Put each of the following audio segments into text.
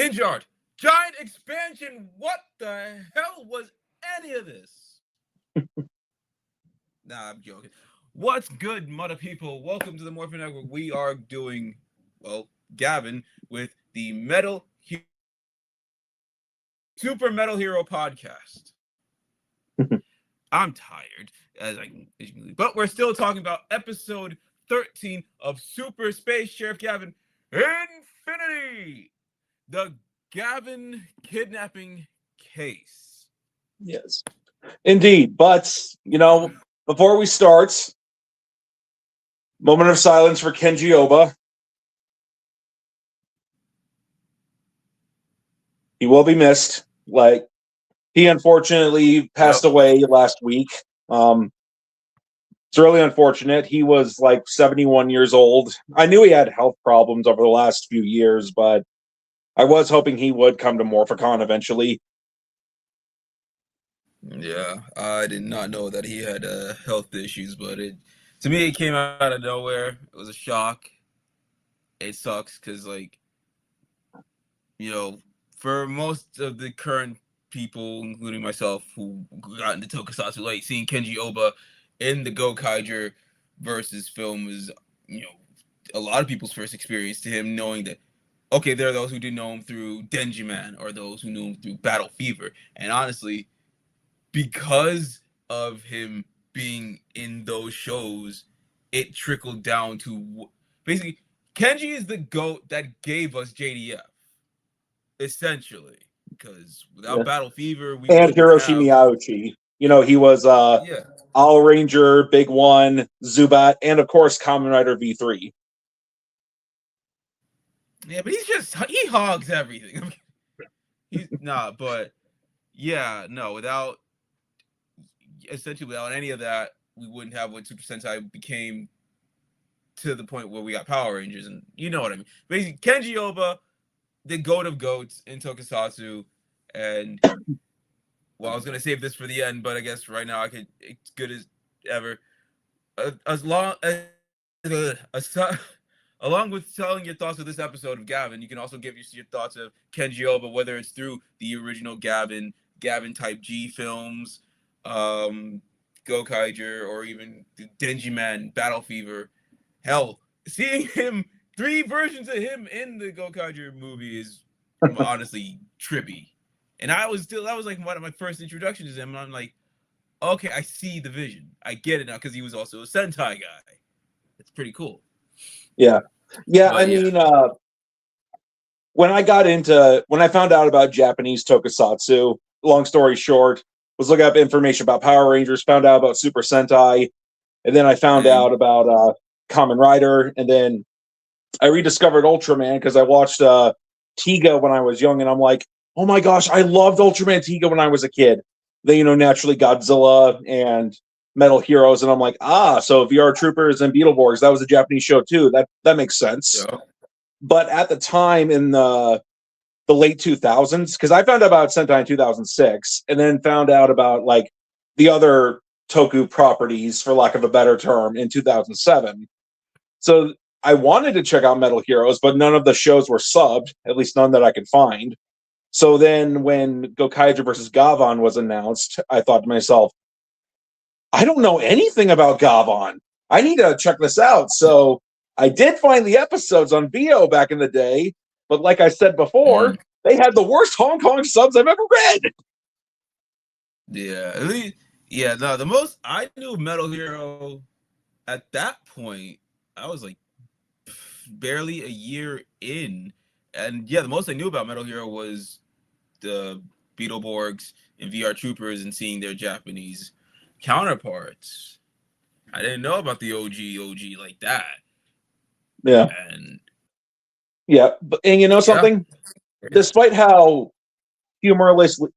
Ninja art, giant expansion. What the hell was any of this? Nah, I'm joking. What's good, mother people? Welcome to the Morphin Network. We are doing, well, Gavan with the Super Metal Hero podcast. I'm tired, but we're still talking about episode 13 of Super Space Sheriff Gavan Infinity, the Gavan Kidnapping case. Yes, indeed. But, before we start, moment of silence for Kenji Oba. He will be missed. He unfortunately passed away last week. It's really unfortunate. He was 71 years old. I knew he had health problems over the last few years, but I was hoping he would come to Morphicon eventually. Yeah, I did not know that he had health issues, but to me it came out of nowhere. It was a shock. It sucks because, for most of the current people, including myself, who got into tokusatsu seeing Kenji Oba in the Gokaiger versus film is, a lot of people's first experience to him, knowing that, okay, there are those who didn't know him through Denji Man or those who knew him through Battle Fever. And honestly, because of him being in those shows, it trickled down to basically Kenji is the GOAT that gave us JDF, essentially. Because without Battle Fever, we and Hiroshi Miyauchi. He was Owl Ranger, Big One, Zubat, and of course Kamen Rider V3. Yeah, but he hogs everything. Without any of that, we wouldn't have what Super Sentai became to the point where we got Power Rangers, and you know what I mean. Basically, Kenji Oba, the GOAT of GOATs in tokusatsu, and well, I was gonna save this for the end, but I guess right now it's good as ever. Along with telling your thoughts of this episode of Gavan, you can also give your thoughts of Kenji Oba, whether it's through the original Gavan Type G films, Gokaiger, or even the Denji Man, Battle Fever. Hell, seeing him, 3 versions of him in the Gokaiger movie is honestly trippy. And that was one of my first introductions to him. And I'm like, okay, I see the vision. I get it now because he was also a Sentai guy. It's pretty cool. Yeah. Mean, when I found out about Japanese tokusatsu, long story short, was looking up information about Power Rangers, found out about Super Sentai, and then I found out about Kamen Rider, and then I rediscovered Ultraman because I watched Tiga when I was young, and I'm like, oh my gosh, I loved Ultraman Tiga when I was a kid. Then, naturally Godzilla and Metal Heroes, and I'm like, so VR Troopers and Beetleborgs, that was a Japanese show too. That makes sense. Yeah. But at the time in the late 2000s, because I found out about Sentai in 2006, and then found out about the other Toku properties, for lack of a better term, in 2007. So I wanted to check out Metal Heroes, but none of the shows were subbed, at least none that I could find. So then when Gokaiger versus Gavan was announced, I thought to myself, I don't know anything about Gavan. I need to check this out. So I did find the episodes on VO back in the day, but like I said before, they had the worst Hong Kong subs I've ever read. Yeah, the most I knew Metal Hero at that point, I was barely a year in. And the most I knew about Metal Hero was the Beetleborgs and VR Troopers and seeing their Japanese counterparts. I didn't know about the OG like that. Yeah. And something? Despite how humorously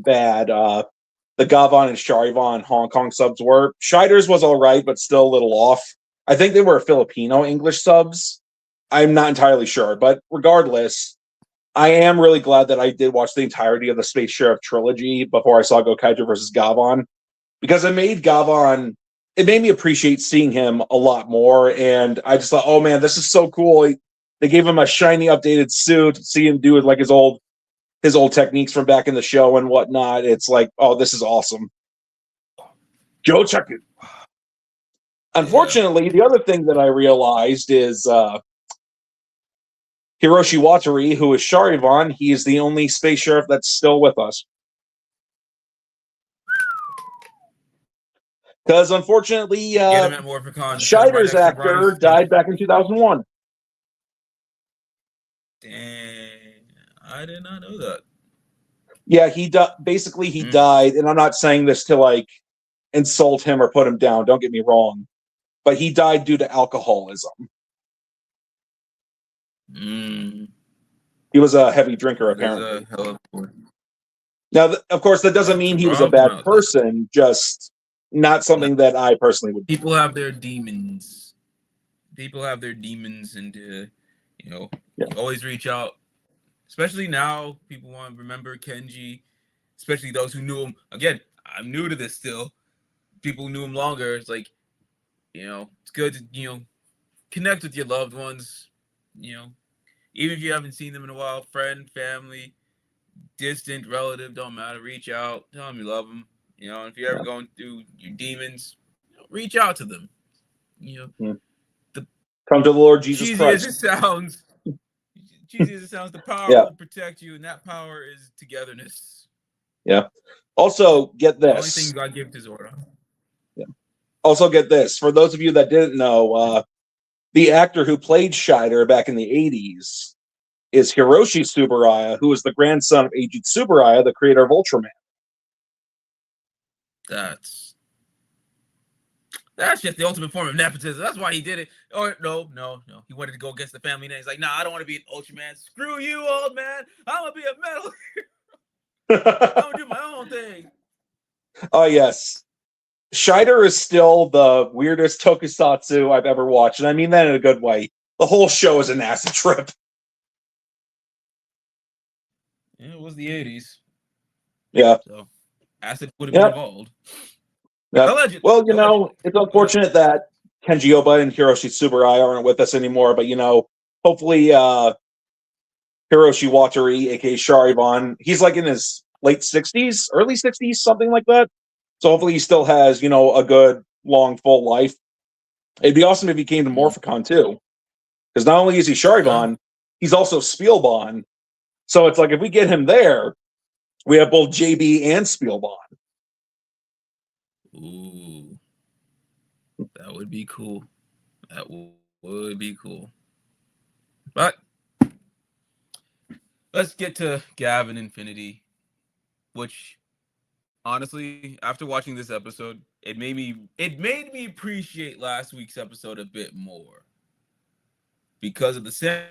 bad the Gavan and Charivan Hong Kong subs were, Shider's was all right, but still a little off. I think they were Filipino English subs. I'm not entirely sure, but regardless, I am really glad that I did watch the entirety of the Space Sheriff trilogy before I saw Gokaiger versus Gavan, because it made me appreciate seeing him a lot more, and I just thought, oh man, this is so cool. They gave him a shiny, updated suit. See him do it like his old techniques from back in the show and whatnot. It's like, oh, this is awesome. Go check it. Unfortunately, the other thing that I realized is Hiroshi Watari, who is Charivan, he is the only space sheriff that's still with us. Because unfortunately, Scheider's actor died back in 2001. Damn, I did not know that. Yeah, he basically died, and I'm not saying this to like insult him or put him down. Don't get me wrong, but he died due to alcoholism. He was a heavy drinker, apparently. Now, of course, that doesn't mean he was a bad person. Just not something that I personally would. People have their demons. And you always reach out. Especially now, people want to remember Kenji. Especially those who knew him. Again, I'm new to this still. People who knew him longer. It's like, it's good to connect with your loved ones. Even if you haven't seen them in a while, friend, family, distant relative, don't matter. Reach out, tell them you love them. If you're ever going through your demons, reach out to them. Come to the Lord Jesus Christ. Cheesy as it sounds, the power will protect you, and that power is togetherness. Yeah. Also, get this. The only thing God gave to Zordon. Yeah. Also, get this. For those of you that didn't know, the actor who played Scheider back in the 80s is Hiroshi Tsuburaya, who is the grandson of Eiji Tsuburaya, the creator of Ultraman. That's just the ultimate form of nepotism. That's why he did it. Or no. He wanted to go against the family name. He's like, I don't want to be an Ultraman. Screw you, old man. I'm gonna be a metal hero. I'm gonna do my own thing. Oh yes. Scheider is still the weirdest tokusatsu I've ever watched, and I mean that in a good way. The whole show is an acid trip. Yeah, it was the 80s. Yeah. So acid would have been involved. Yeah. Well, it's unfortunate that Kenji Oba and Hiroshi Tsuburaya aren't with us anymore, but hopefully Hiroshi Watari, aka Charivan, he's like in his late 60s, early 60s, something like that. So hopefully he still has, a good, long, full life. It'd be awesome if he came to Morphicon too. Because not only is he Charivan, he's also Spielbahn. So it's like if we get him there, we have both JB and Spielbahn. Ooh. That would be cool. Would be cool. But let's get to Gavan Infinity, which honestly, after watching this episode, it made me appreciate last week's episode a bit more. Because of that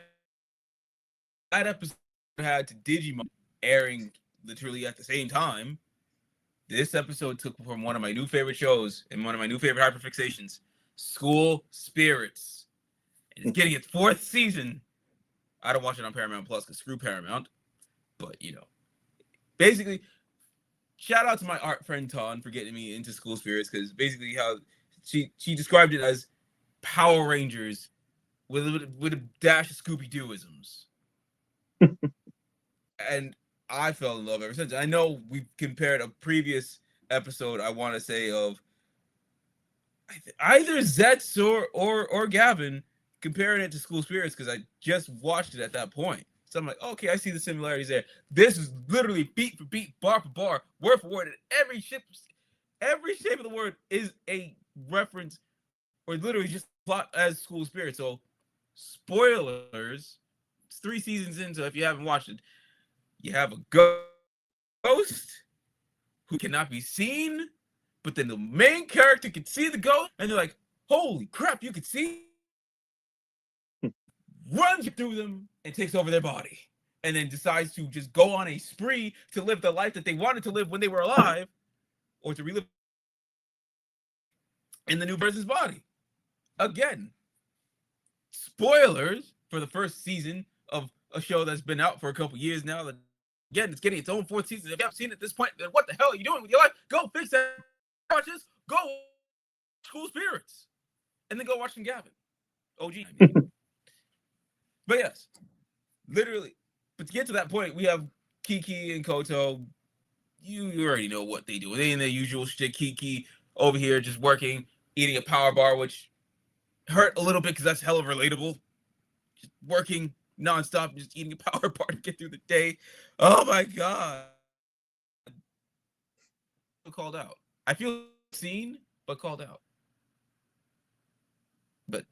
episode had to Digimon airing literally at the same time. This episode took from one of my new favorite shows and one of my new favorite hyperfixations, School Spirits. And it's getting its 4th season. I don't watch it on Paramount Plus because screw Paramount. But, basically, shout out to my art friend Ton for getting me into School Spirits because basically how she described it as Power Rangers with a dash of Scooby-Dooisms. And I fell in love ever since. I know we compared a previous episode, I want to say, of either Zetz or Gavan, comparing it to School Spirits because I just watched it at that point. So I'm like, okay, I see the similarities there. This is literally beat for beat, bar for bar, word for word. And every shape of the word is a reference or literally just plot as School Spirits. So, spoilers, it's 3 seasons in, so if you haven't watched it, you have a ghost who cannot be seen, but then the main character can see the ghost, and they're like, holy crap, you can see? Runs through them and takes over their body, and then decides to just go on a spree to live the life that they wanted to live when they were alive, or to relive in the new person's body. Again, spoilers for the first season of a show that's been out for a couple years now. That again, it's getting its own 4th season. If you haven't seen it at this point, then what the hell are you doing with your life? Go fix that. Watch this. Go School Spirits, and then go watch some Gavan. OG. But yes, literally. But to get to that point, we have Kiki and Koto. You already know what they do. They in their usual shit. Kiki over here just working, eating a power bar, which hurt a little bit because that's hella relatable. Just working nonstop, just eating a power bar to get through the day. Oh my god. Called out. I feel seen, but called out. But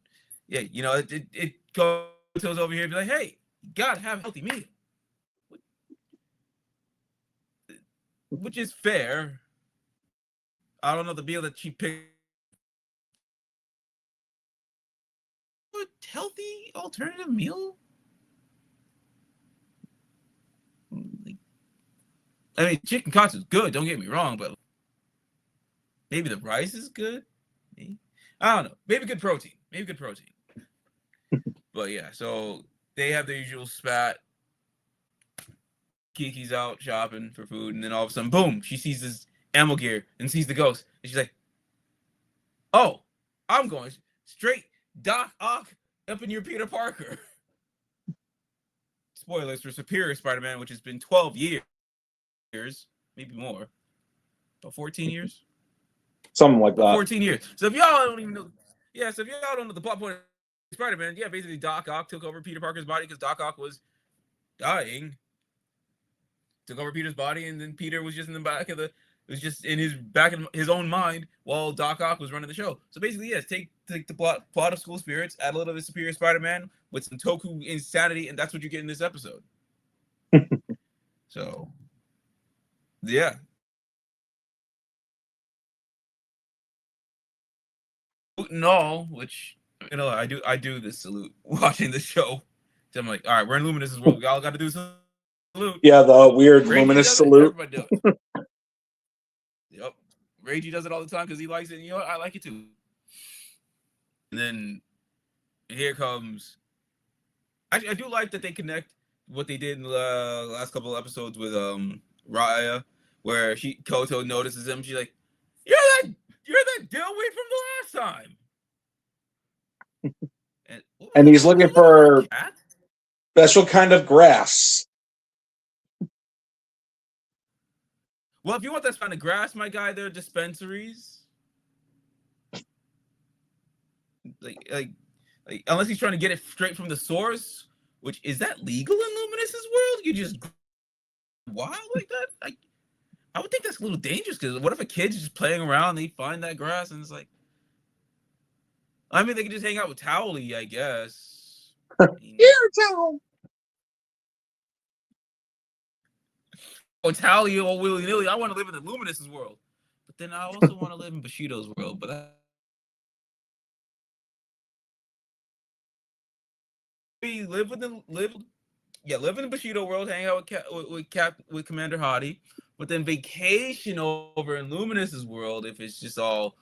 yeah, you know, it goes over here and be like, hey, you gotta have a healthy meal. Which is fair. I don't know the meal that she picked. A healthy alternative meal? I mean, chicken katsu is good, don't get me wrong, but maybe the rice is good? Maybe. I don't know. Maybe good protein. But yeah, so they have their usual spat. Kiki's out shopping for food, and then all of a sudden, boom, she sees this ammo gear and sees the ghost. And she's like, oh, I'm going straight Doc Ock up in your Peter Parker. Spoilers for Superior Spider-Man, which has been 12 years, maybe more. About 14 years? Something like that. 14 years. So if y'all don't even know, so if y'all don't know the plot point of Spider-Man, basically Doc Ock took over Peter Parker's body because Doc Ock was dying. Took over Peter's body, and then Peter was just in the back of his own mind while Doc Ock was running the show. So basically, yes, take the plot of School Spirits, add a little of the Superior Spider-Man with some Toku insanity, and that's what you get in this episode. So, yeah. And all, which I do this salute watching the show. So I'm like, all right, we're in Luminous' world. We all got to do some salute. Yeah, the weird luminous salute. Yep. Reiji does it all the time because he likes it. And you know what? I like it too. And then here comes. I do like that they connect what they did in the last couple of episodes with Raya, where Koto notices him. She's like, "You're that dillweed from the last time." And he's looking for special kind of grass. Well, if you want that kind of grass, my guy, there are dispensaries. Like, unless he's trying to get it straight from the source, which is that legal in Luminous's world? You just wild like that? I would think that's a little dangerous because what if a kid's just playing around and they find that grass and it's like, I mean, they can just hang out with Towley, I guess. Here, Towel. Oh, Towley, all willy-nilly. I want to live in the Luminous's world. But then I also want to live in Bushido's world. But live in the Bushido world, hang out with Commander Hottie, but then vacation over in Luminous's world if it's just all.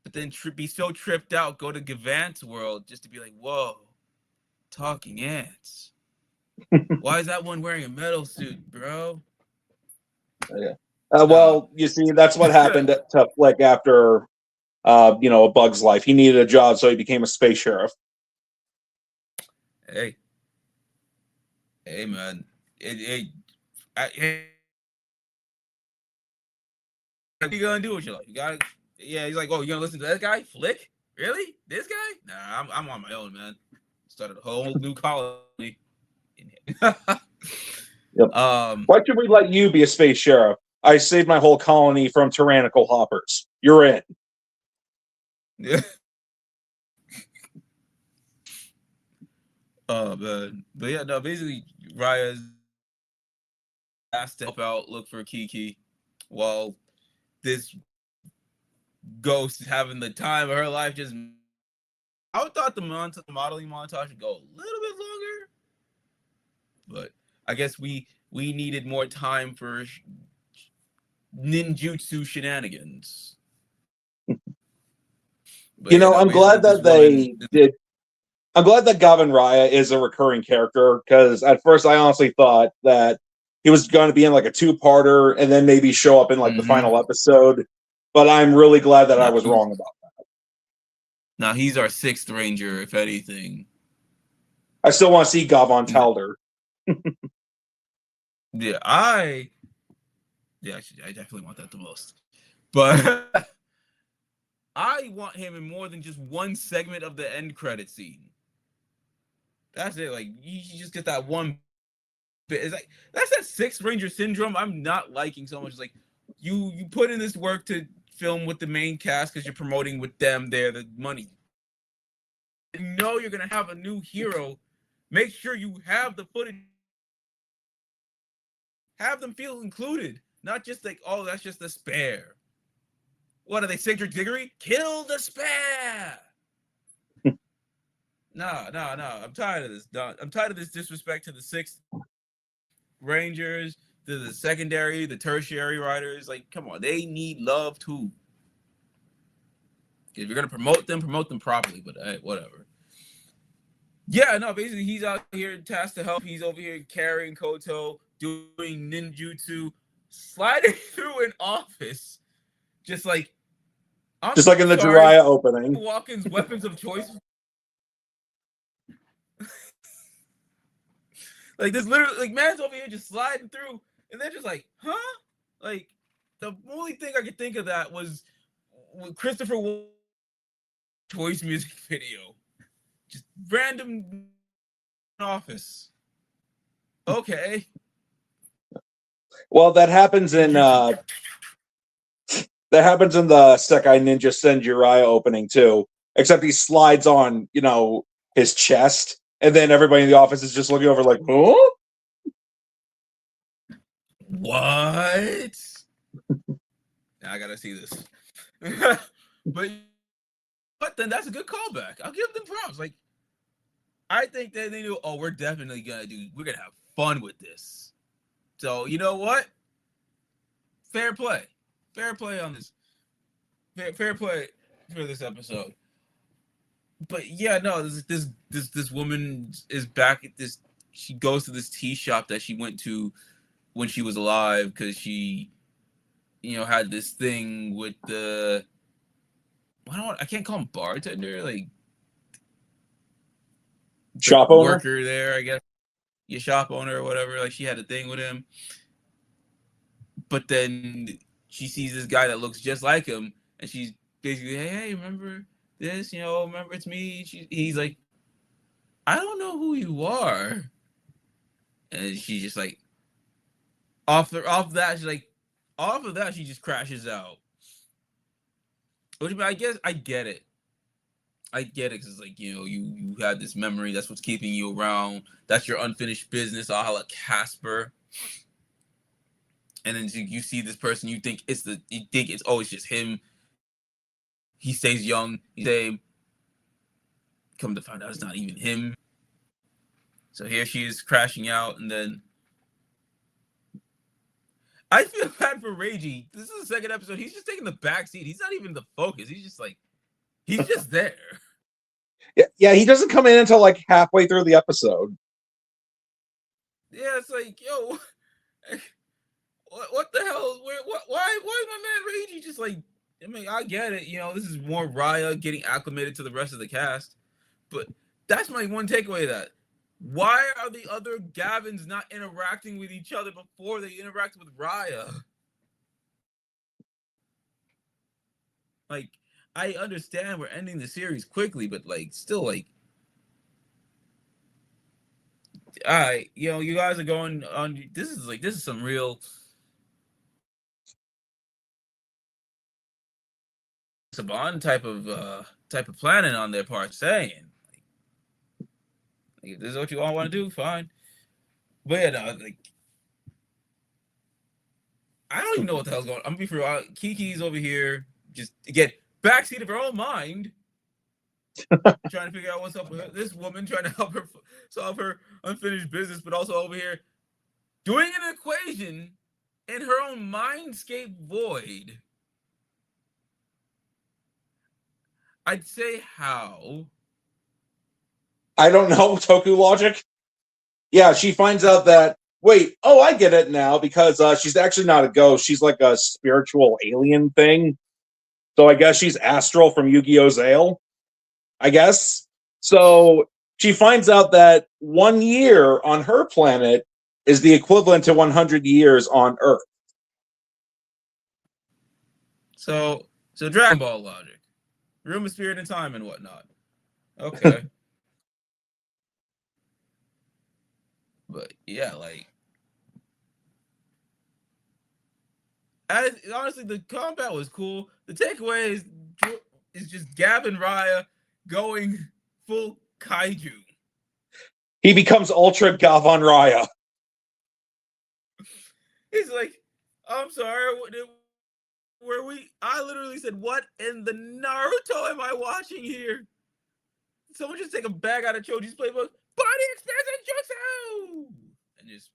But then be so tripped out, go to Gavan's world just to be like, whoa, talking ants. Why is that one wearing a metal suit, bro? Yeah. Well, you see, that's what happened to Flick after, A Bug's Life. He needed a job, so he became a space sheriff. Hey, man. What are you gonna do with your life? You gotta. Yeah, he's like, oh, you gonna listen to that guy, Flick? Really? This guy? Nah, I'm on my own, man. Started a whole new colony. Yep. Why should we let you be a space sheriff? I saved my whole colony from tyrannical hoppers. You're in. Yeah. Oh man, but yeah, no. Basically, Raya's asked to help out, look for Kiki, while this ghost is having the time of her life. Just, I thought the modeling montage would go a little bit longer, but I guess we needed more time for ninjutsu shenanigans. But I'm glad that they did. I'm glad that Gavan Raya is a recurring character, because at first I honestly thought that he was going to be in like a two-parter and then maybe show up in like the final episode. but I'm really glad that I was wrong about that. Now he's our 6th Ranger, if anything. I still want to see Gavan Talder. Yeah, I definitely want that the most. But I want him in more than just one segment of the end credit scene. That's it. Like, you just get that one bit. It's like, that's that 6th Ranger syndrome I'm not liking so much. It's like, you put in this work to film with the main cast because you're promoting with them. They're the money. You know you're going to have a new hero. Make sure you have the footage. Have them feel included. Not just like, oh, that's just a spare. What are they, Cedric Diggory? Kill the spare! No. I'm tired of this. I'm tired of this disrespect to the 6th Rangers, to the secondary, the tertiary riders. Like, come on, they need love too. If you're gonna promote them properly. But whatever. Yeah, no. Basically, he's out here tasked to help. He's over here carrying Koto, doing ninjutsu, sliding through an office, just like in the Jiraiya opening. Walken's weapons of choice. Like, this literally, like, man's over here just sliding through, and they're just like, huh? Like, the only thing I could think of that was with Christopher choice music video. Just random office. Okay. Well, that happens in the Sekai Ninja Senjuraya opening too. Except he slides on, his chest, and then everybody in the office is just looking over like, huh? What? Now I gotta see this. but then that's a good callback. I'll give them props. Like, I think that they knew, we're definitely gonna have fun with this. So, you know what? Fair play on this. Fair play for this episode. But yeah, no, this woman is back at this. She goes to this tea shop that she went to when she was alive because she, had this thing with the. I can't call him bartender, like shop owner, worker there, I guess. Your shop owner or whatever. Like, she had a thing with him, but then she sees this guy that looks just like him, and she's basically, hey, remember this? Remember it's me. He's like, I don't know who you are, and she's just like, off of that, she just crashes out. Which, I guess I get it. Because it's like, you had this memory. That's what's keeping you around. That's your unfinished business, a la Casper. And then you see this person, you think it's always just him. He stays young. Come to find out it's not even him. So here she is crashing out, and then I feel bad for Reiji. This is the 2nd episode. He's just taking the back seat. He's not even the focus. He's just like, he's just there. Yeah, he doesn't come in until like halfway through the episode. Yeah, it's like, yo, what the hell? Why is my man Reiji just like? I mean, I get it. This is more Raya getting acclimated to the rest of the cast, but that's my one takeaway of that. Why are the other Gavins not interacting with each other before they interact with Raya? Like, I understand we're ending the series quickly, but like, still, like, all right, you guys are going on. This is some real Saban type of planning on their part. Saying, if this is what you all want to do, fine. But yeah, no, like, I don't even know what the hell's going on. I'm gonna be for real. Kiki's over here, just again, backseat of her own mind, trying to figure out what's up with her. This woman trying to help her solve her unfinished business, but also over here doing an equation in her own mindscape void. I'd say how. I don't know, Toku logic. Yeah, she finds out that, I get it now, because she's actually not a ghost. She's like a spiritual alien thing. So I guess she's Astral from Yu-Gi-Oh! Zale. I guess. So she finds out that 1 year on her planet is the equivalent to 100 years on Earth. So Dragon Ball logic, room of spirit and time and whatnot. Okay. But yeah, like, honestly, the combat was cool. The takeaway is just Gavan Raya going full kaiju. He becomes Ultra Gavan Raya. He's like, I'm sorry, I literally said, what in the Naruto am I watching here? Someone just take a bag out of Choji's playbook. Body expansion jutsu! And just...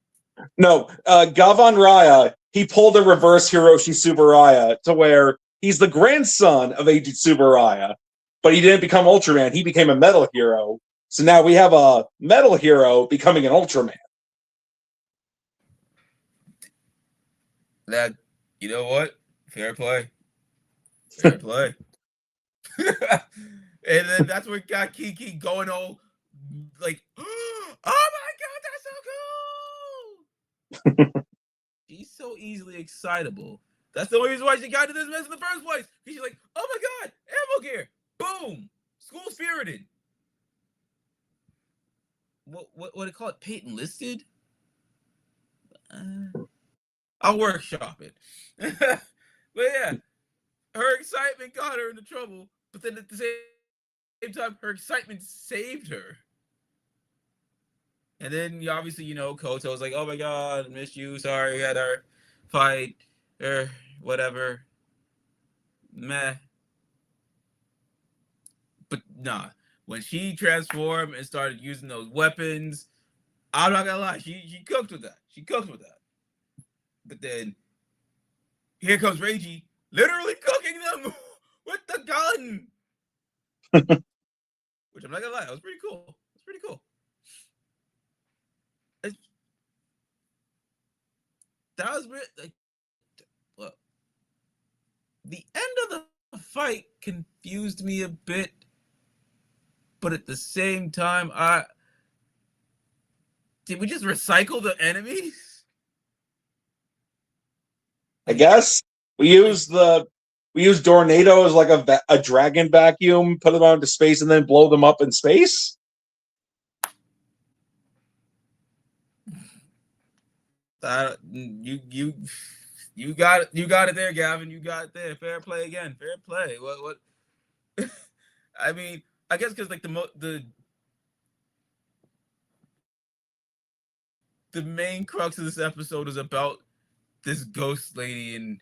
No, Gavan Raya, he pulled a reverse Hiroshi Tsuburaya to where he's the grandson of Agent Tsuburaya, but he didn't become Ultraman. He became a metal hero. So now we have a metal hero becoming an Ultraman. That, you know what? Fair play. Fair play. And then that's what got Kiki going all like, oh my god, that's so cool! She's so easily excitable. That's the only reason why she got to this mess in the first place. She's like, oh my god, ammo gear! Boom! School spirited. What do they call it? Peyton listed? I'll workshop it. But yeah, her excitement got her into trouble, but then at the same time, her excitement saved her. And then obviously, Koto's like, oh my god, I missed you. Sorry, we had our fight or whatever. Meh. But nah, when she transformed and started using those weapons, I'm not gonna lie, she cooked with that. She cooked with that. But then here comes Reiji, literally cooking them with the gun. Which I'm not gonna lie, that was pretty cool. It's pretty cool. That was like, well, the end of the fight confused me a bit, but at the same time, did we just recycle the enemies? I guess we use Tornado as like a dragon vacuum, put them out into space, and then blow them up in space. You got it there, Gavin. You got it there. Fair play again. Fair play. What? I mean, I guess because like the main crux of this episode is about this ghost lady and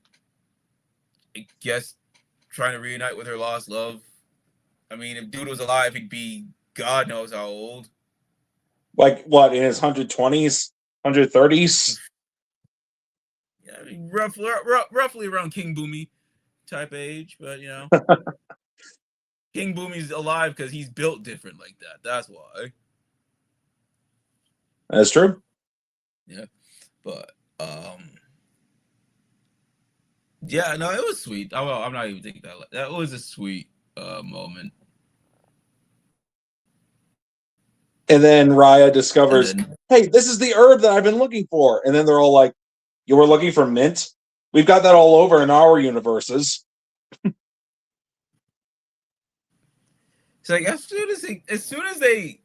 I guess trying to reunite with her lost love. I mean, if dude was alive, he'd be God knows how old. Like what, in his 120s, 130s? Yeah, I mean, roughly around King Boomy type age, but King Boomy's alive because he's built different like that. That's why. That's true. Yeah, but yeah, no, it was sweet. I'm not even thinking that was a sweet moment. And then Raya discovers, hey, this is the herb that I've been looking for. And then they're all like, you were looking for mint? We've got that all over in our universes. So like as soon as they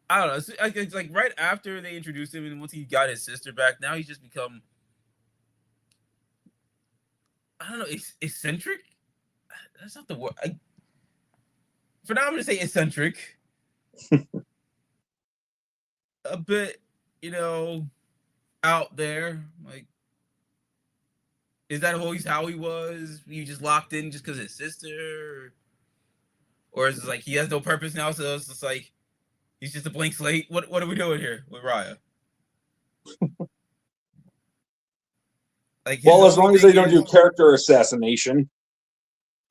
I don't know, it's like right after they introduced him and once he got his sister back, now he's just become, I don't know, eccentric? That's not the word. For now I'm gonna say eccentric. A bit, out there. Like, is that always how he was? You just locked in just because his sister? Or is it like he has no purpose now, so it's just like he's just a blank slate? What are we doing here with Raya? Like, well, as long as they don't do character assassination.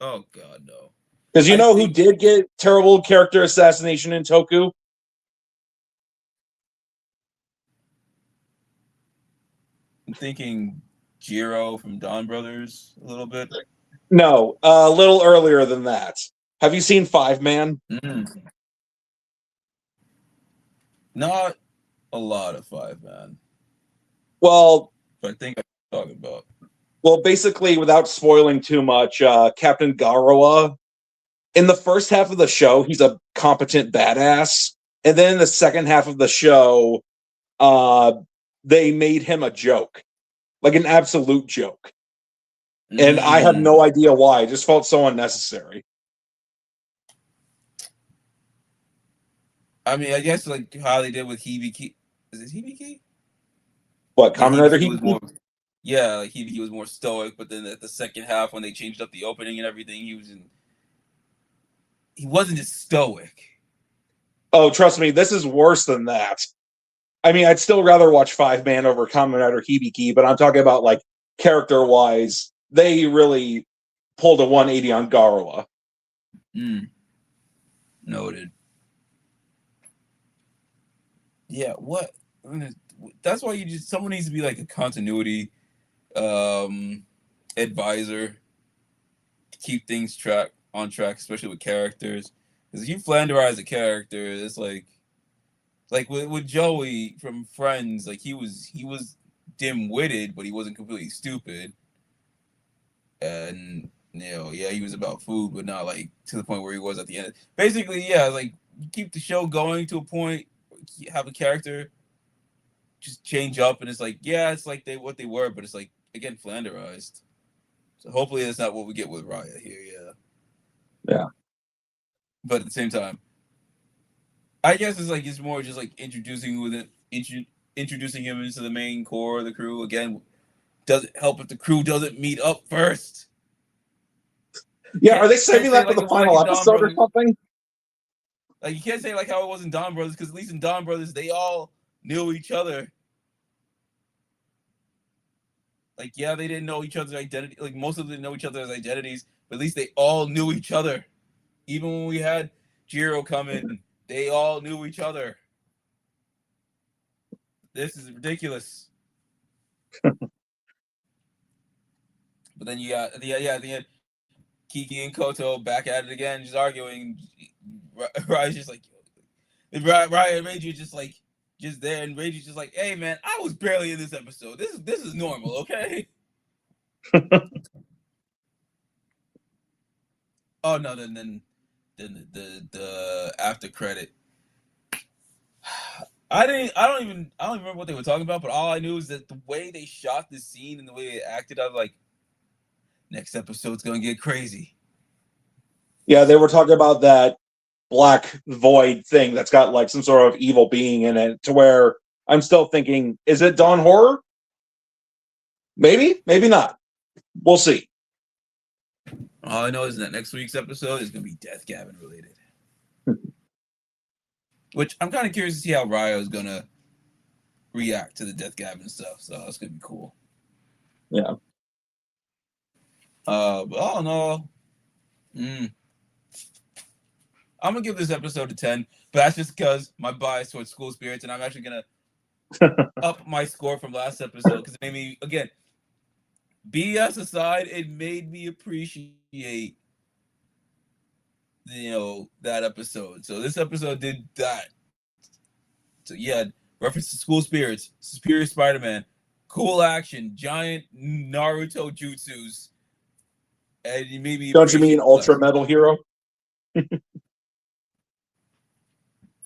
Oh god, no. Because who did get terrible character assassination in Toku? I'm thinking Jiro from Dawn Brothers a little bit. No, a little earlier than that. Have you seen 5-Man? Not a lot of 5-Man. Well, But I think I'm talking about. Well, basically, without spoiling too much, Captain Garawa, in the first half of the show, he's a competent badass. And then in the second half of the show, they made him a joke, like an absolute joke. And I have no idea why. It just felt so unnecessary. I mean, I guess like how they did with Hibiki. Is it Hibiki? What, Kamen Rider Hibiki was more, yeah, like Hibiki was more stoic, but then at the second half when they changed up the opening and everything, he wasn't as stoic. Oh, trust me, this is worse than that. I mean, I'd still rather watch 5-Man over Kamen Rider Hibiki, but I'm talking about like character-wise, they really pulled a 180 on Garawa. Noted. Yeah, what? That's why someone needs to be like a continuity advisor to keep things on track, especially with characters. Because if you flanderize a character, it's like with Joey from Friends, like he was dim-witted, but he wasn't completely stupid. And yeah, he was about food, but not like to the point where he was at the end. Basically, yeah, like you keep the show going to a point, have a character just change up, and it's like, yeah, it's like what they were, but it's like again flanderized. So hopefully that's not what we get with Raya here. Yeah. But at the same time, I guess it's more just like introducing him into the main core of the crew. Again, doesn't help if the crew doesn't meet up first. Yeah, are they saving that for the final episode or something? Like you can't say like how it was in Dawn Brothers, because at least in Dawn Brothers they all knew each other. Like, yeah, they didn't know each other's identity. Like most of them didn't know each other's identities, but at least they all knew each other. Even when we had Jiro come in, they all knew each other. This is ridiculous. But then you got at the end, Kiki and Koto back at it again, just arguing. Ryan's just like, Ryan and Reiji just there, and Reiji's just like, hey man, I was barely in this episode. This is normal, okay? Oh no, then the after credit. I don't even remember what they were talking about, but all I knew is that the way they shot this scene and the way they acted, I was like, next episode's gonna get crazy. Yeah, they were talking about that black void thing that's got like some sort of evil being in it, to where I'm still thinking, is it Dawn Horror? Maybe, maybe not. We'll see. All I know is that next week's episode is gonna be Death Gavan related. Which I'm kind of curious to see how Ryo is gonna react to the Death Gavan stuff. So that's gonna be cool. Yeah. But all in all, I'm gonna give this episode a 10, but that's just because my bias towards School Spirits, and I'm actually gonna up my score from last episode because it made me, again, BS aside, it made me appreciate that episode. So this episode did that. So yeah, reference to School Spirits, Superior Spider-Man, cool action, giant Naruto jutsus, and you made me. Don't you mean Ultra Metal Hero?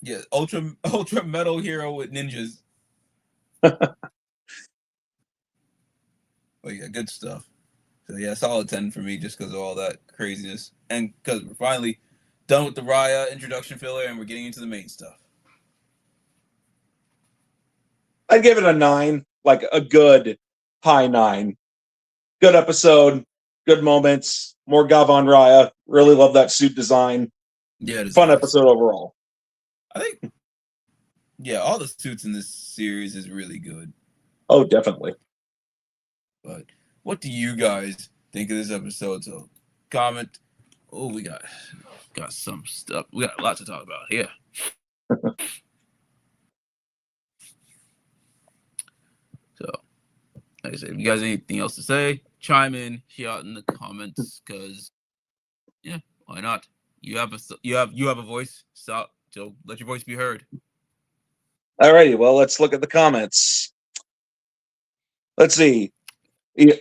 Yeah, Ultra Metal Hero with ninjas. But yeah, good stuff. So yeah, solid 10 for me just because of all that craziness, and because we're finally done with the Raya introduction filler, and we're getting into the main stuff. I'd give it a 9, like a good high 9. Good episode, good moments, more Gavan Raya. Really love that suit design. Yeah, fun episode overall. I think, yeah, all the suits in this series is really good. Oh, definitely. But what do you guys think of this episode? So comment. Oh, we got some stuff. We got a lot to talk about here. So, like I said, if you guys have anything else to say, chime in here in the comments, because yeah, why not? You have a voice, so let your voice be heard. Alrighty, well, let's look at the comments. Let's see.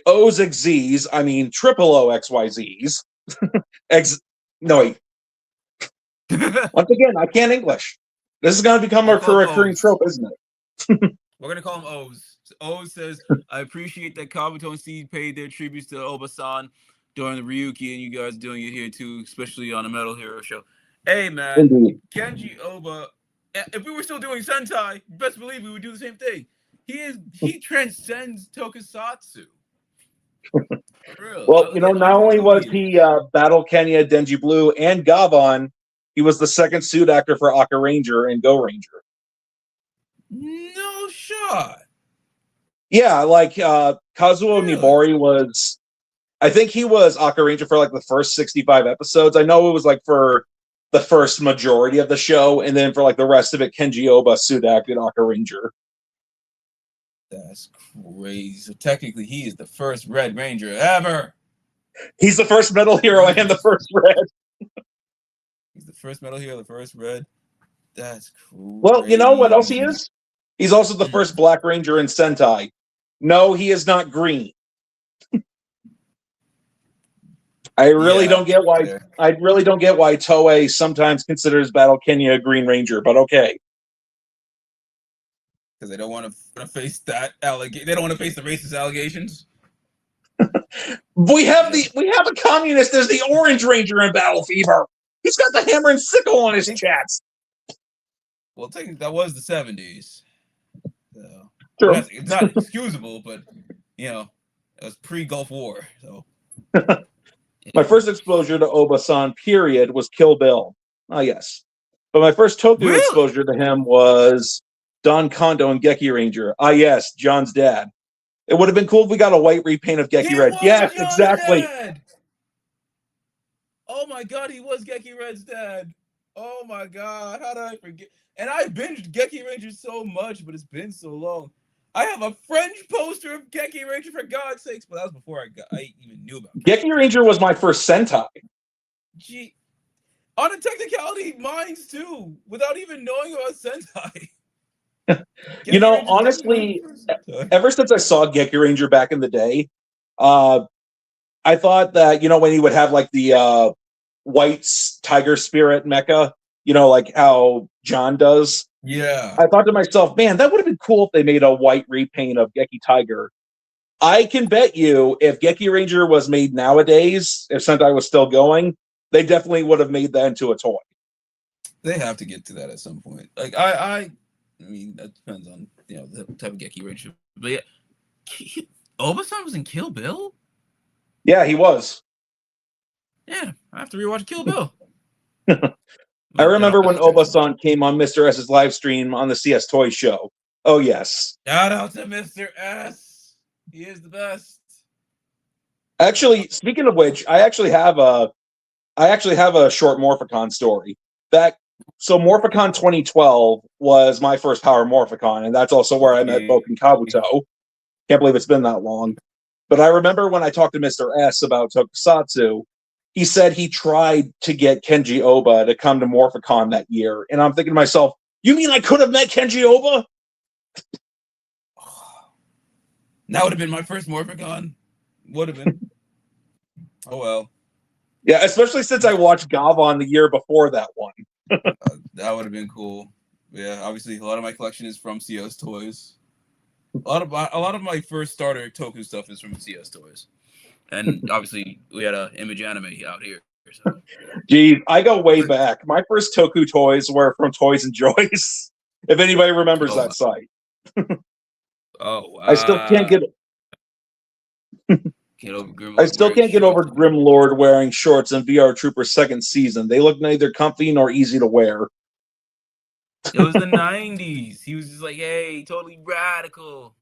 O's Z's, I mean triple O XYZs. No, wait. Once again, I can't English. This is going to become a recurring trope, isn't it? We're going to call him O's. So O says, I appreciate that Kabuto and Seed paid their tributes to Oba-san during the Ryuki, and you guys doing it here too, especially on the Metal Hero show. Hey, man, Indeed. Kenji Oba, if we were still doing Sentai, best believe we would do the same thing. He transcends tokusatsu. Well, not only was he Battle Kenya, Denji Blue, and Gavan, he was the second suit actor for Aka Ranger and Go Ranger. No shot. Yeah, like Kazuo Nibori was, I think he was Aka Ranger for like the first 65 episodes. I know it was like for the first majority of the show, and then for like the rest of it, Kenji Oba suit acted Aka Ranger. That's crazy. So technically, he is the first Red Ranger ever. He's the first Metal Hero and the first Red. He's the first Metal Hero, the first Red. That's cool. Well, you know what else he is? He's also the first Black Ranger in Sentai. No, he is not green. I really don't get why Toei sometimes considers Battle Kenya a Green Ranger, but okay. Because they don't want to face that allegation. They don't want to face the racist allegations. We have a communist as the Orange Ranger in Battle Fever. He's got the hammer and sickle on his chest. Well, technically, that was the 70s. So, True. It's not excusable, but it was pre-Gulf War. So, my first exposure to Oba-san, period, was Kill Bill. Ah, yes. But my first Toku exposure to him was Don Kondo and Geki Ranger. Ah, yes, John's dad. It would have been cool if we got a white repaint of Geki Red. Yes, John's exactly. Dad. Oh my God, he was Geki Red's dad. Oh my God, how did I forget? And I binged Geki Ranger so much, but it's been so long. I have a French poster of Geki Ranger, for God's sakes, but that was before I even knew about it. Geki Ranger was my first Sentai. Gee, on a technicality, mine's too, without even knowing about Sentai. Honestly, ever since I saw Geki Ranger back in the day, I thought that, when he would have like the white tiger spirit mecha, like how John does. Yeah. I thought to myself, man, that would have been cool if they made a white repaint of Geki Tiger. I can bet you if Geki Ranger was made nowadays, if Sentai was still going, they definitely would have made that into a toy. They have to get to that at some point. Like I mean, that depends on the type of Geki Ranger. But yeah, Oba-san was in Kill Bill? Yeah, he was. Yeah, I have to rewatch Kill Bill. I remember when Oba-san came on Mr. S's live stream on the CS Toys show. Oh, yes. Shout out to Mr. S. He is the best. Actually, speaking of which, I actually have a short Morphicon story. So Morphicon 2012 was my first Power Morphicon, and that's also where I met Boken Kabuto. Can't believe it's been that long. But I remember when I talked to Mr. S about Tokusatsu, he said he tried to get Kenji Oba to come to Morphicon that year. And I'm thinking to myself, you mean I could have met Kenji Oba? That would have been my first Morphicon. Would have been. Oh, well. Yeah, especially since I watched Gavan the year before that one. That would have been cool. Yeah, obviously, a lot of my collection is from CS Toys. A lot of my first starter Toku stuff is from CS Toys. And obviously, we had an Image Anime out here. So. Geez, I go way back. My first Toku toys were from Toys and Joys. If anybody remembers that site. Oh, wow. I still can't get over Grimlord wearing shorts in VR Trooper's second season. They look neither comfy nor easy to wear. It was the 90s. He was just like, hey, totally radical.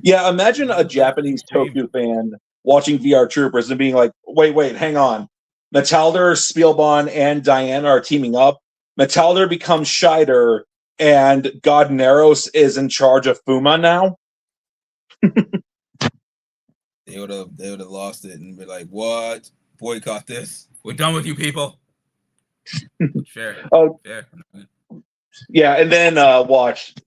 Yeah, imagine a Japanese Toku fan watching VR Troopers and being like, wait, hang on. Metalder, Spielbahn, and Diana are teaming up. Metalder becomes Scheider, and God Neros is in charge of Fuma now. they would have lost it and be like, "What? Boycott this? We're done with you people." Fair. Oh, fair. Yeah, and then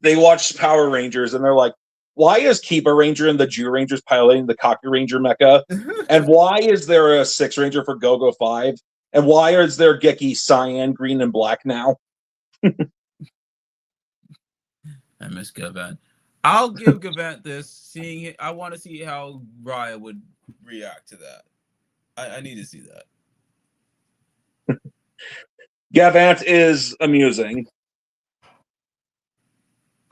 they watched Power Rangers, and they're like, "Why is Kiba Ranger and the Jew Rangers piloting the Cocky Ranger mecha? And why is there a Six Ranger for Go-Go 5? And why is there Geki cyan, green, and black now?" I miss Gavan. I'll give Gavan this. Seeing it, I want to see how Raya would react to that. I need to see that. Gavant is amusing.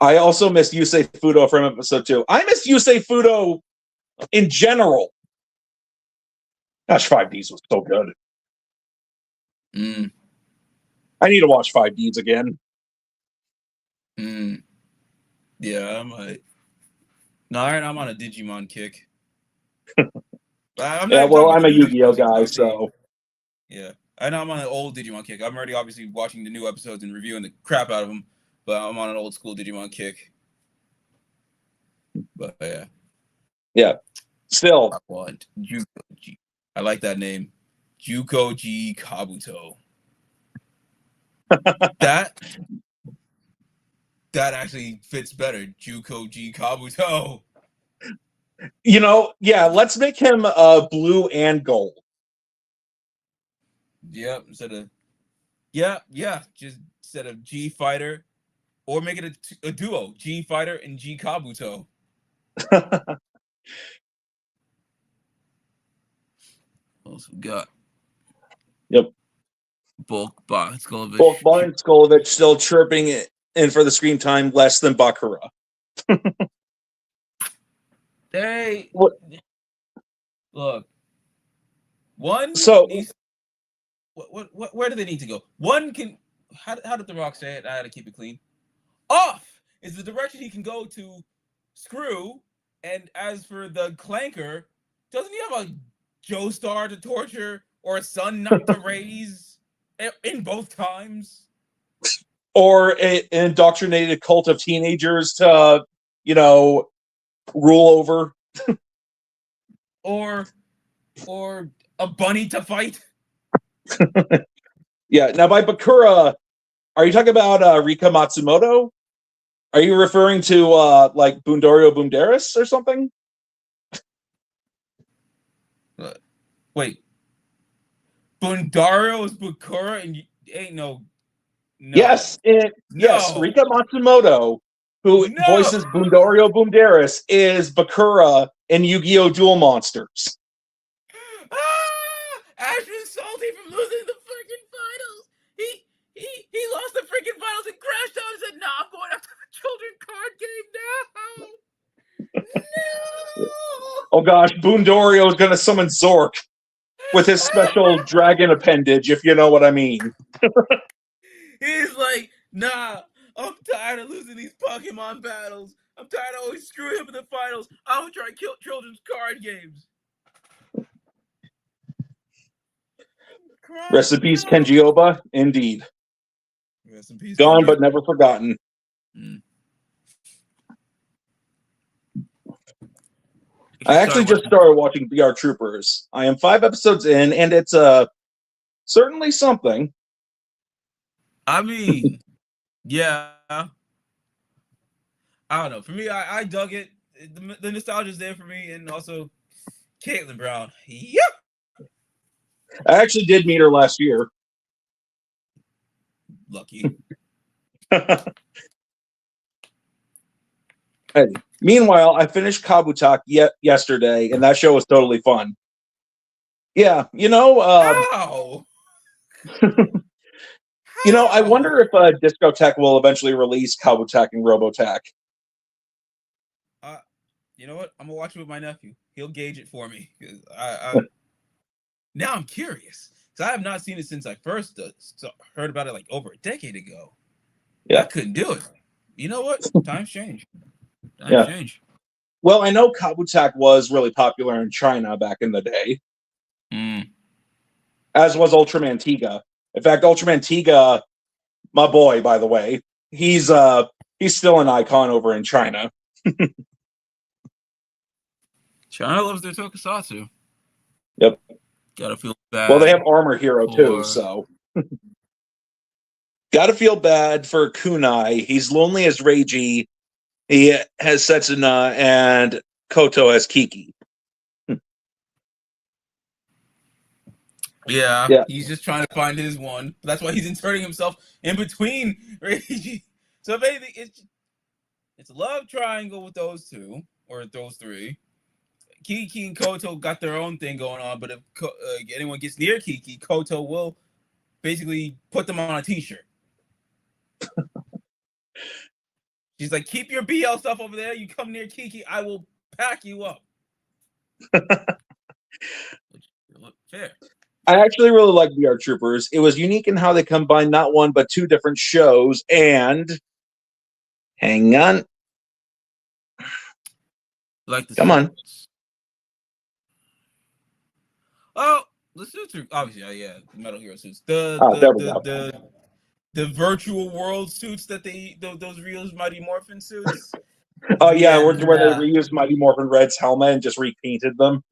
I also miss Yusei Fudo from episode 2. I miss Yusei Fudo in general. Gosh, 5Ds was so good. I need to watch 5Ds again. Yeah, I might. No, I'm on a Digimon kick. I'm a Yu-Gi-Oh guy, so yeah. I know I'm on an old Digimon kick. I'm already obviously watching the new episodes and reviewing the crap out of them, but I'm on an old school Digimon kick. But yeah. Yeah. Still. I want Juko-G. I like that name. Juko-G Kabuto. that actually fits better. Juko-G Kabuto. Let's make him blue and gold. Yep, instead of just instead of G Fighter, or make it a duo, G Fighter and G Kabuto. What else we got? Yep. Bulk Skolovich. Bulk Skolovich still chirping it in for the screen time less than Bakura. Look. One. So where do they need to go? One can. How did The Rock say it? I had to keep it clean. Off is the direction he can go to screw. And as for the Clanker, doesn't he have a Joestar to torture or a sun not to raise in both times? Or an indoctrinated cult of teenagers to, rule over? or a bunny to fight? Yeah. Now, by Bakura, are you talking about Rika Matsumoto? Are you referring to like Bundario Bunderis or something? Wait. Bundario is Bakura and ain't no. Yes, yes. Rika Matsumoto, who voices Bundario Bunderis, is Bakura in Yu-Gi-Oh! Duel Monsters. Ash was salty from losing the freaking finals. He lost the freaking finals and crashed out and said, "No, I'm going after the children card game now." No. Oh gosh, Bundario is going to summon Zork with his special dragon appendage, if you know what I mean. He's like, "Nah, I'm tired of losing these Pokemon battles. I'm tired of always screwing him in the finals. I'm gonna try and kill children's card games." Rest in peace, Kenji Oba. Indeed. Rest in peace, gone but never forgotten. I actually just started watching BR Troopers. I am 5 episodes in, and it's certainly something. I mean, yeah. I don't know. For me, I dug it. The nostalgia's there for me, and also Caitlin Brown. Yeah. I actually did meet her last year. Lucky. Hey, meanwhile, I finished Kabutak yesterday, and that show was totally fun. Yeah, How? I wonder if Discotech will eventually release Kabutak and Robotech. You know what? I'm gonna watch it with my nephew. He'll gauge it for me. Now I'm curious because I have not seen it since I first heard about it like over a decade ago. Yeah, I couldn't do it. You know what? Times change. Times change. Well, I know Kabutak was really popular in China back in the day. As was Ultraman Tiga. In fact, Ultraman Tiga, my boy, by the way, he's still an icon over in China. China loves their tokusatsu. Yep. Gotta feel bad. Well, they have Armor Hero too, so. Gotta feel bad for Kunai. He's lonely as Reiji. He has Setsuna, and Koto has Kiki. Yeah, he's just trying to find his one. That's why he's inserting himself in between Reiji. So basically, it's a love triangle with those two, or those three. Kiki and Koto got their own thing going on, but if anyone gets near Kiki, Koto will basically put them on a t-shirt. She's like, keep your BL stuff over there. You come near Kiki, I will pack you up. Fair. I actually really like VR Troopers. It was unique in how they combined not one but two different shows, and hang on. Like the Come on. Oh, the suits are obviously Metal Hero suits. The virtual world suits that those real Mighty Morphin suits. Oh yeah, where they reused Mighty Morphin Red's helmet and just repainted them.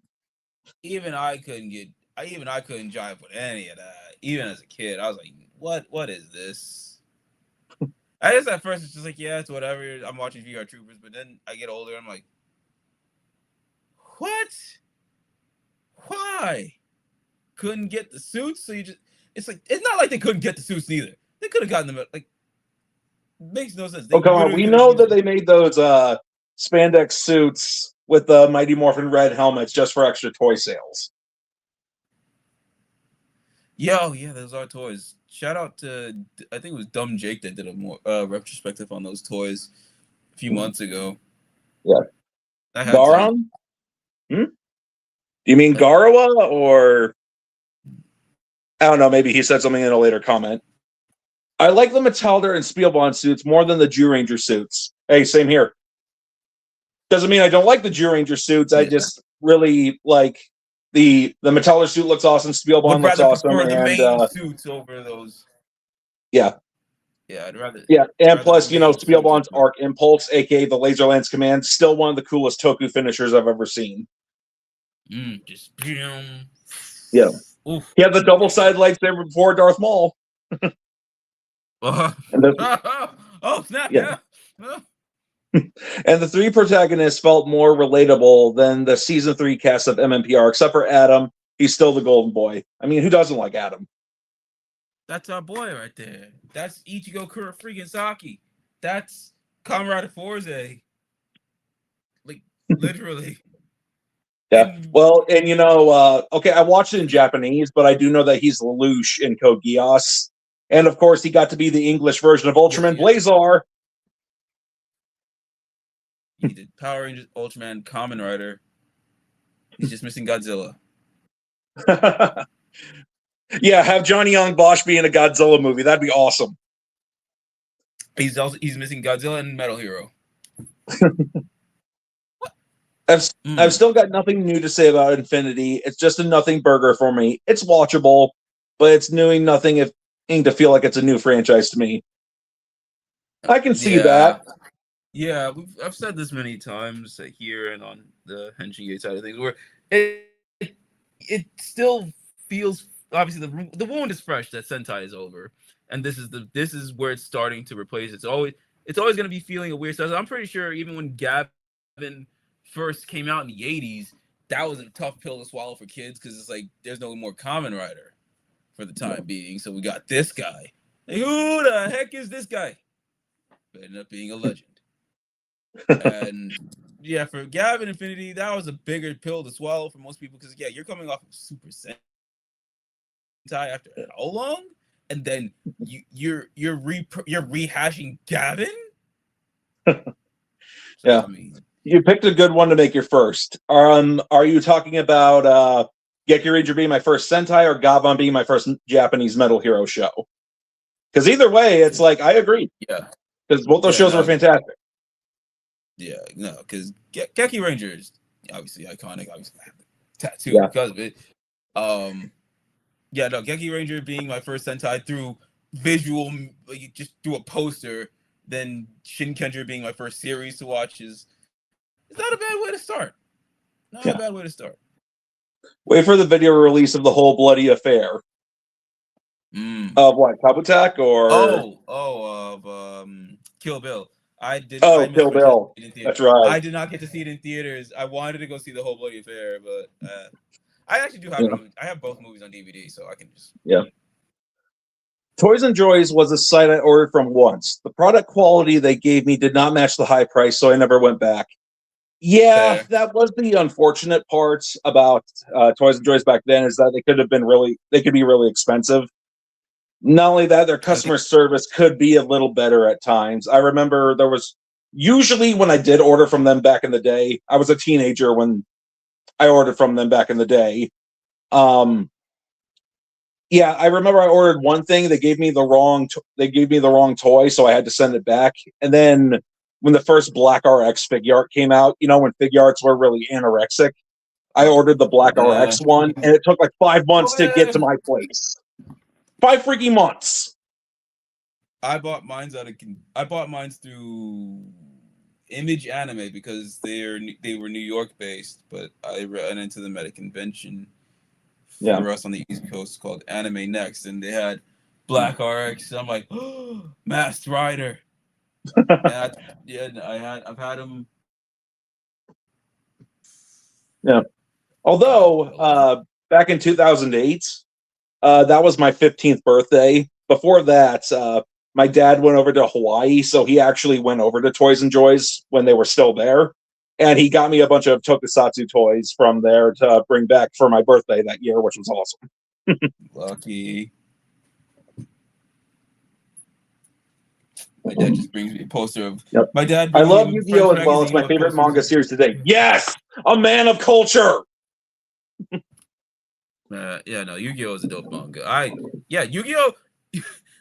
Even I couldn't jive with any of that. Even as a kid, I was like, "What is this?" I guess at first it's just like, yeah, it's whatever. I'm watching VR Troopers, but then I get older, I'm like, what? Why? Couldn't get the suits, so it's not like they couldn't get the suits neither. They could have gotten them makes no sense. Come on. We know that they made those spandex suits with the Mighty Morphin Red helmets just for extra toy sales. Yeah, those are toys. Shout out to, I think it was Dumb Jake that did a more retrospective on those toys a few months ago. Yeah. Garon? Do you mean Garawa, or I don't know, maybe he said something in a later comment. I like the Metalder and Spielbahn suits more than the Jew Ranger suits. Hey, same here. Doesn't mean I don't like the Jew Ranger suits. I just really like the Metalder suit looks awesome. Spielbahn looks awesome. And the main suits over those. Yeah. Yeah, I'd rather. Yeah, and plus, Spielbahn's Arc Impulse, aka the Laserlance Command, still one of the coolest Toku finishers I've ever seen. Just. Yeah. Oof. He had the double-sided lightsaber before Darth Maul. Oh, snap! Yeah. And the three protagonists felt more relatable than the season 3 cast of MMPR, except for Adam. He's still the golden boy. I mean, who doesn't like Adam? That's our boy right there. That's Ichigo Kura freaking Saki. That's Kamen Rider Forze. Like, literally. Yeah. Well, and okay, I watched it in Japanese, but I do know that he's Lelouch in Code Geass. And of course, he got to be the English version of Ultraman Blazar. He did Power Rangers, Ultraman, Kamen Rider. He's just missing Godzilla. Yeah, have Johnny Young Bosch be in a Godzilla movie. That'd be awesome. He's missing Godzilla and Metal Hero. I've still got nothing new to say about Infinity. It's just a nothing burger for me. It's watchable, but it's doing nothing to feel like it's a new franchise to me. I can see that. Yeah, I've said this many times here and on the Henshin Gate side of things, where it still feels, obviously the wound is fresh that Sentai is over, and this is where it's starting to replace. It's always going to be feeling a weird stuff. I'm pretty sure even when Gavan first came out in the 80s, that was a tough pill to swallow for kids, because it's like there's no more Kamen Rider for the time being, so we got this guy. Like, who the heck is this guy? But ended up being a legend. And yeah, for Gavan Infinity, that was a bigger pill to swallow for most people, because you're coming off of Super Sentai after how long, and then you're rehashing Gavan. Yeah, I mean, you picked a good one to make your first. Are you talking about Geki Ranger being my first Sentai, or Gavan being my first Japanese Metal Hero show? Because either way, it's like I agree. Yeah, because both those shows were fantastic. Yeah, no, because Geki Ranger is obviously iconic. Obviously, I have a tattoo because of it. Geki Ranger being my first Sentai through visual, just through a poster, then Shinkenger being my first series to watch is not a bad way to start. Not a bad way to start. Wait for the video release of the whole bloody affair. Of what, Kabutak or of Kill Bill. I did. Kill Bill. That's right. I did not get to see it in theaters. I wanted to go see the whole bloody affair, but I actually do have I have both movies on DVD, so I can just Toys and Joys was a site I ordered from once. The product quality they gave me did not match the high price, so I never went back. Yeah, that was the unfortunate part about Toys and Joys back then, is that they could be really expensive. Not only that, their customer service could be a little better at times. I remember there was usually when I did order from them back in the day, I was a teenager when I ordered from them back in the day. Yeah, I remember I ordered one thing. They gave me the wrong toy, so I had to send it back. And then when the first Black RX figure art came out, when figure arts were really anorexic, I ordered the Black RX one, and it took like 5 months to get to my place. 5 freaking months. I bought mine through Image Anime because they were New York based, but I ran into them at a convention for us on the East Coast called Anime Next, and they had Black RX. And I'm like, Masked Rider. I've had them. Yeah. Although back in 2008, that was my 15th birthday. Before that, my dad went over to Hawaii, so he actually went over to Toys and Joys when they were still there. And he got me a bunch of tokusatsu toys from there to bring back for my birthday that year, which was awesome. Lucky. My dad just brings me a poster of my dad. I love Yu-Gi-Oh! As well. It's my favorite manga series today. Yes! A man of culture! Yu-Gi-Oh! Is a dope manga. Yu-Gi-Oh!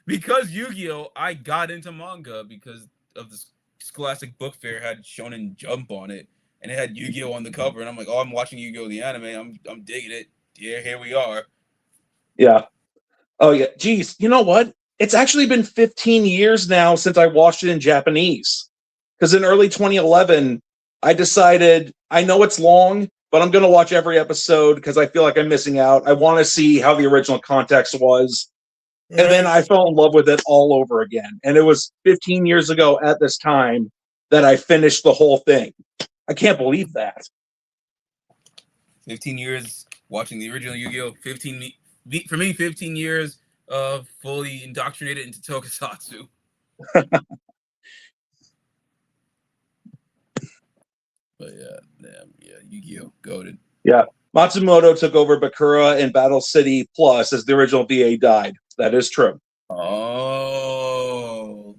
Because Yu-Gi-Oh! I got into manga because of the Scholastic Book Fair had Shonen Jump on it, and it had Yu-Gi-Oh! On the cover, and I'm like, I'm watching Yu-Gi-Oh! The anime. I'm digging it. Yeah, here we are. Yeah. Oh, yeah. Geez, you know what? It's actually been 15 years now since I watched it in Japanese. Because in early 2011, I decided, I know it's long, but I'm going to watch every episode because I feel like I'm missing out. I want to see how the original context was. And then I fell in love with it all over again. And it was 15 years ago at this time that I finished the whole thing. I can't believe that. 15 years watching the original Yu-Gi-Oh! 15 years of fully indoctrinated into tokusatsu. But Yu-Gi-Oh! Goated. Yeah. Matsumoto took over Bakura in Battle City Plus as the original VA died. That is true. Oh.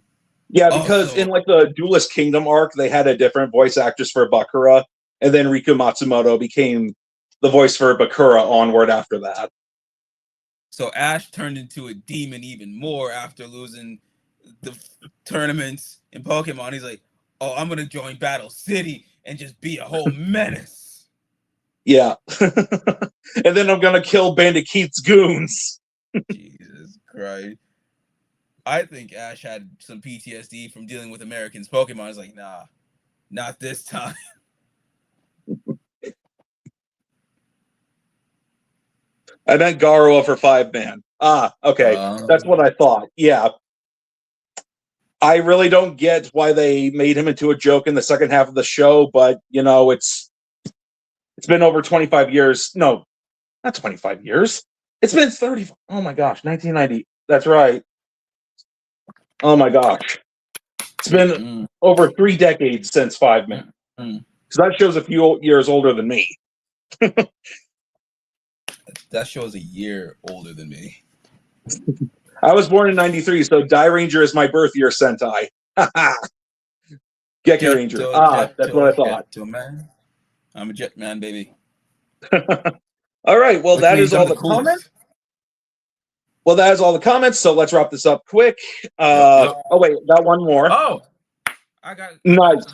Yeah, because in like the Duelist Kingdom arc, they had a different voice actress for Bakura, and then Riku Matsumoto became the voice for Bakura onward after that. So Ash turned into a demon even more after losing the tournaments in Pokemon. He's like, I'm going to join Battle City and just be a whole menace. Yeah. And then I'm going to kill Bandikeet's goons. Jesus Christ. I think Ash had some PTSD from dealing with Americans' Pokemon. I was like, nah, not this time. I meant Garou for 5-man. Okay. That's what I thought. Yeah. I really don't get why they made him into a joke in the second half of the show, but, it's been over 25 years. No, not 25 years. It's been 30. Oh, my gosh. 1990. That's right. Oh, my gosh. It's been over 3 decades since 5-man. So that show's a few years older than me. That show's a year older than me. I was born in 93, so Die Ranger is my birth year Sentai. Geki Ranger. That's what I thought. Man. I'm a jet man, baby. All right, well, that is all the comments. Well, that is all the comments, so let's wrap this up quick. Oh, wait, got one more. Oh, I got nice.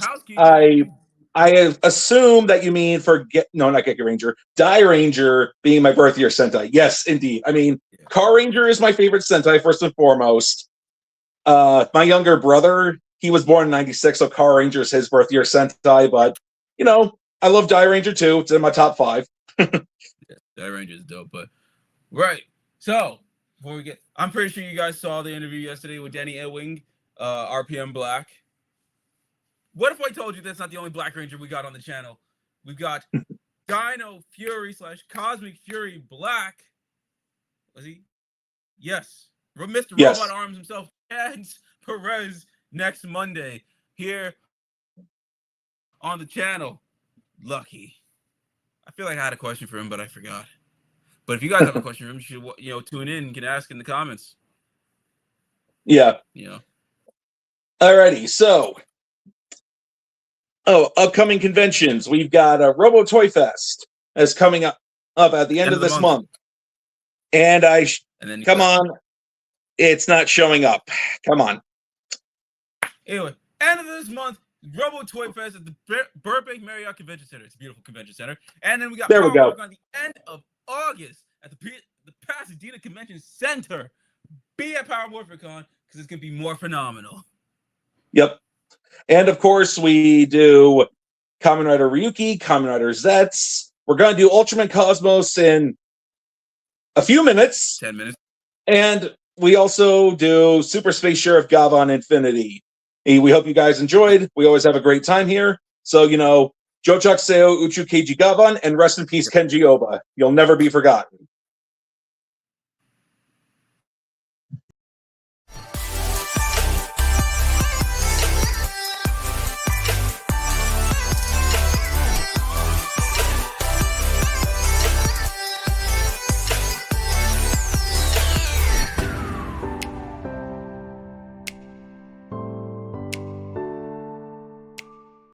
I assume that you mean not Geki Ranger, Die Ranger being my birth year Sentai. Yes, indeed. I mean, Car Ranger is my favorite Sentai, first and foremost. My younger brother, he was born in 96, so Car Ranger is his birth year Sentai, but, I love Die Ranger too. It's in my top 5. Yeah, Die Ranger is dope, but right. So before we get, I'm pretty sure you guys saw the interview yesterday with Danny Ewing, RPM Black. What if I told you that's not the only Black Ranger we got on the channel? We've got Dino Fury / Cosmic Fury Black. Was he? Yes. Mr. Yes. Robot Arms himself, Chance Perez, next Monday here on the channel. Lucky. I feel like I had a question for him, but I forgot. But if you guys have a question for him, you should tune in. You can ask in the comments. Yeah. Alrighty, so upcoming conventions. We've got a Robo Toy Fest that's coming up at the end of this month. And come on, it's not showing up. Come on. Anyway, end of this month, Robo Toy Fest at the Burbank Marriott Convention Center. It's a beautiful convention center. And then we got Power Work on the end of August at the Pasadena Convention Center. Be at Power Morphin Con because it's going to be more phenomenal. Yep. And of course, we do Kamen Rider Ryuki, Kamen Rider Zets. We're going to do Ultraman Cosmos in a few minutes. 10 minutes. And we also do Super Space Sheriff Gavan Infinity. We hope you guys enjoyed. We always have a great time here. So, Jochak Seo Uchu Keiji Gavan, and rest in peace Kenji Oba. You'll never be forgotten.